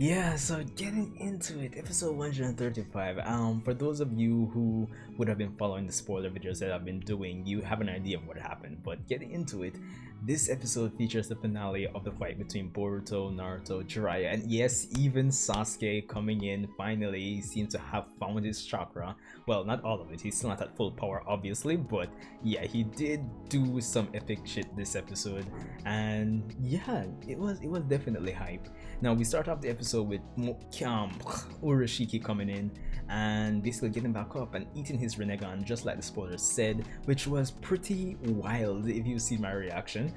Yeah, so getting into it, episode 135. For those of you who would have been following the spoiler videos that I've been doing, you have an idea of what happened. But getting into it, this episode features the finale of the fight between Boruto, Naruto, Jiraiya, and yes, even Sasuke coming in. Finally, he seems to have found his chakra. Well, not all of it. He's still not at full power, obviously, but yeah, he did do some epic shit this episode, and yeah, it was definitely hype. Now we start off the episode with Urashiki coming in and basically getting back up and eating his rinnegan just like the spoiler said, which was pretty wild if you see my reaction.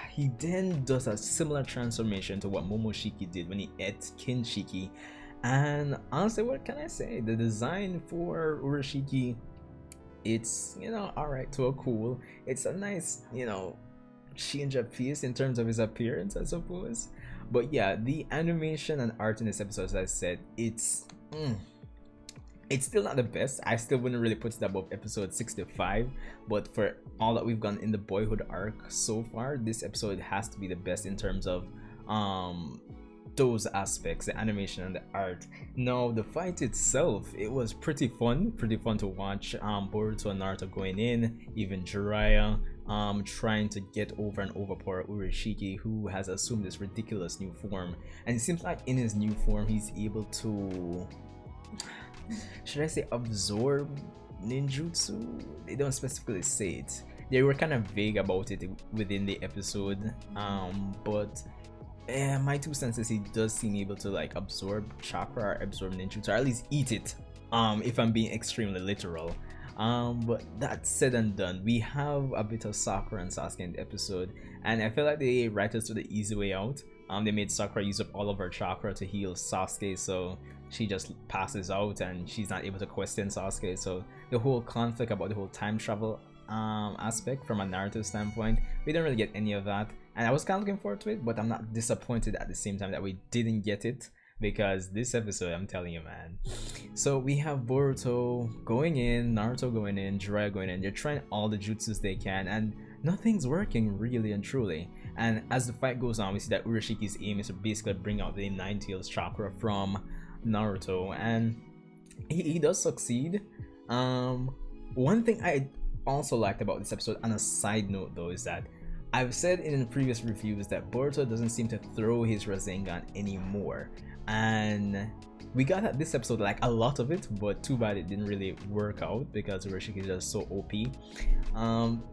He then does a similar transformation to what Momoshiki did when he ate Kinshiki, and honestly, what can I say? The design for Urashiki, it's alright to a cool. It's a nice change of pace in terms of his appearance, I suppose. But yeah, the animation and art in this episode, as I said, it's still not the best. I still wouldn't really put it above episode 65, but for all that we've gone in the boyhood arc so far, this episode has to be the best in terms of those aspects, the animation and the art. Now the fight itself, it was pretty fun to watch. Boruto and Naruto going in, even Jiraiya trying to get over and overpower Urashiki, who has assumed this ridiculous new form, and it seems like in his new form he's able to, should I say, absorb ninjutsu. They don't specifically say it. They were kind of vague about it within the episode, but my two cents is he does seem able to like absorb chakra or absorb ninjutsu, or at least eat it, if I'm being extremely literal. But that said and done, we have a bit of Sakura and Sasuke in the episode, and I feel like the writers took the easy way out. They made Sakura use up all of her chakra to heal Sasuke, so she just passes out and she's not able to question Sasuke. So the whole conflict about the whole time travel aspect from a narrative standpoint, we didn't really get any of that, and I was kind of looking forward to it, but I'm not disappointed at the same time that we didn't get it, because this episode, I'm telling you, man. So we have Boruto going in, Naruto going in, Jiraiya going in. They're trying all the jutsus they can, and nothing's working really and truly. And as the fight goes on, we see that Urashiki's aim is to basically bring out the Nine Tails chakra from Naruto, and he does succeed. One thing I also liked about this episode, on a side note though, is that I've said in previous reviews that Boruto doesn't seem to throw his Rasengan anymore, and we got at this episode like a lot of it, but too bad it didn't really work out because Urashiki is just so OP.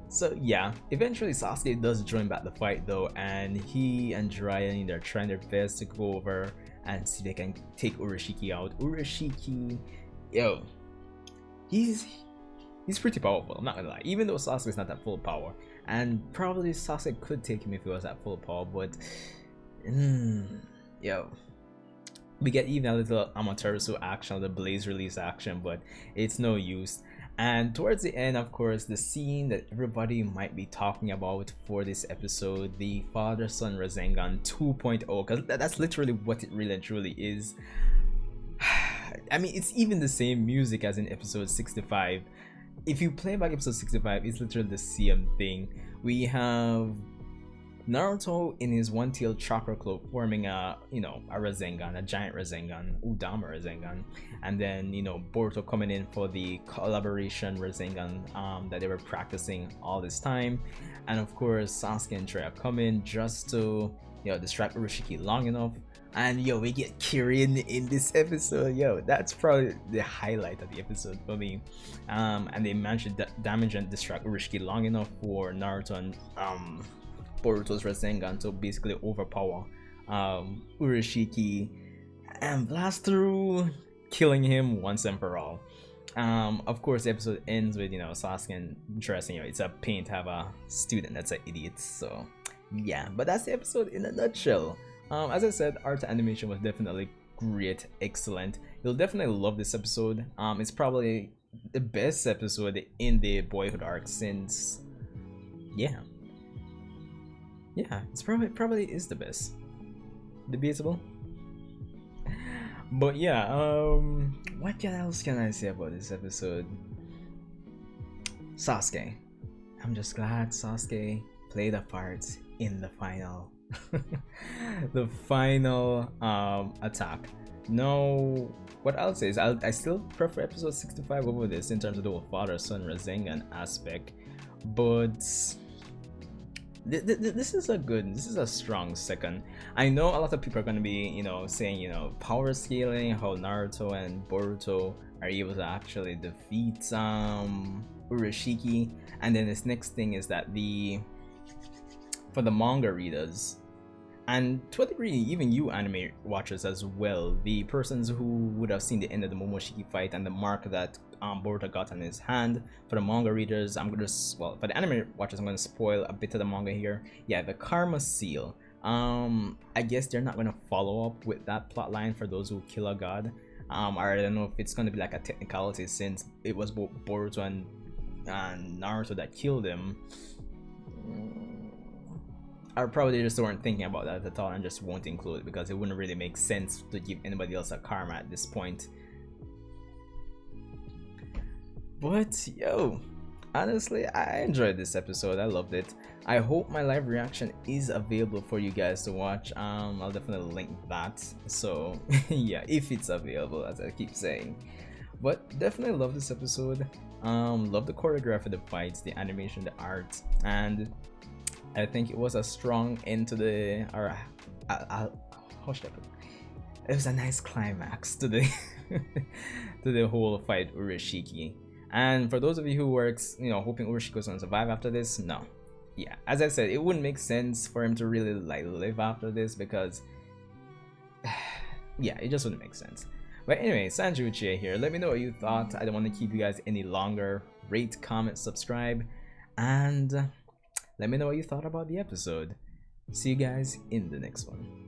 So yeah, eventually Sasuke does join back the fight though, and he and Jiraiya, they're trying their best to go over and see if they can take Urashiki out. Urashiki, yo, he's pretty powerful, I'm not gonna lie, even though Sasuke is not at full power, and probably Sasuke could take him if he was at full power, but yo, we get even a little Amaterasu action, the Blaze release action, but it's no use. And towards the end, of course, the scene that everybody might be talking about for this episode, the father-son Rasengan 2.0, because that's literally what it really and truly is. I mean, it's even the same music as in episode 65. If you play back episode 65, it's literally the same thing. We have Naruto in his one-tailed chakra cloak forming a Rasengan, a giant Rasengan, Udama Rasengan, and then Boruto coming in for the collaboration Rasengan that they were practicing all this time, and of course Sasuke and Jiraiya come in just to distract Urashiki long enough, and we get Kirin in this episode. That's probably the highlight of the episode for me, and they managed to damage and distract Urashiki long enough for Naruto and Boruto's Rasengan to basically overpower Urashiki and blast through, killing him once and for all. Of course, the episode ends with Sasuke and Jiraiya. It's a pain to have a student that's an idiot. So yeah, but that's the episode in a nutshell. As I said, art animation was definitely great, excellent. You'll definitely love this episode. It's probably the best episode in the boyhood arc since, yeah, it's probably is the best. Debatable. But yeah, what else can I say about this episode? Sasuke. I'm just glad Sasuke played a part in the final The final attack. No, what I'll say is I still prefer episode 65 over this in terms of the whole father-son Rasengan aspect, but this is a strong second. I know a lot of people are going to be, saying, power scaling, how Naruto and Boruto are able to actually defeat Urashiki, and then this next thing is that for the manga readers, and to a degree even you anime watchers as well, the persons who would have seen the end of the Momoshiki fight and the mark that Boruto got on his hand, for the manga readers, for the anime watchers, I'm going to spoil a bit of the manga here. Yeah, the Karma Seal. I guess they're not going to follow up with that plot line for those who kill a god. Or I don't know if it's going to be like a technicality since it was both Boruto and Naruto that killed him. I probably just weren't thinking about that at all and just won't include it because it wouldn't really make sense to give anybody else a karma at this point. But yo, honestly, I enjoyed this episode. I loved it. I hope my live reaction is available for you guys to watch. I'll definitely link that. So yeah, if it's available, as I keep saying. But definitely love this episode. Love the choreography of the fights, the animation, the art, and I think it was a strong end to the, or how should I put it? It was a nice climax to the to the whole fight Urashiki. And for those of you who were hoping Urashiki was gonna survive after this, no. Yeah, as I said, it wouldn't make sense for him to really like live after this because yeah, it just wouldn't make sense. But anyway, Sanju Uchiha here. Let me know what you thought. I don't want to keep you guys any longer. Rate, comment, subscribe, and let me know what you thought about the episode. See you guys in the next one.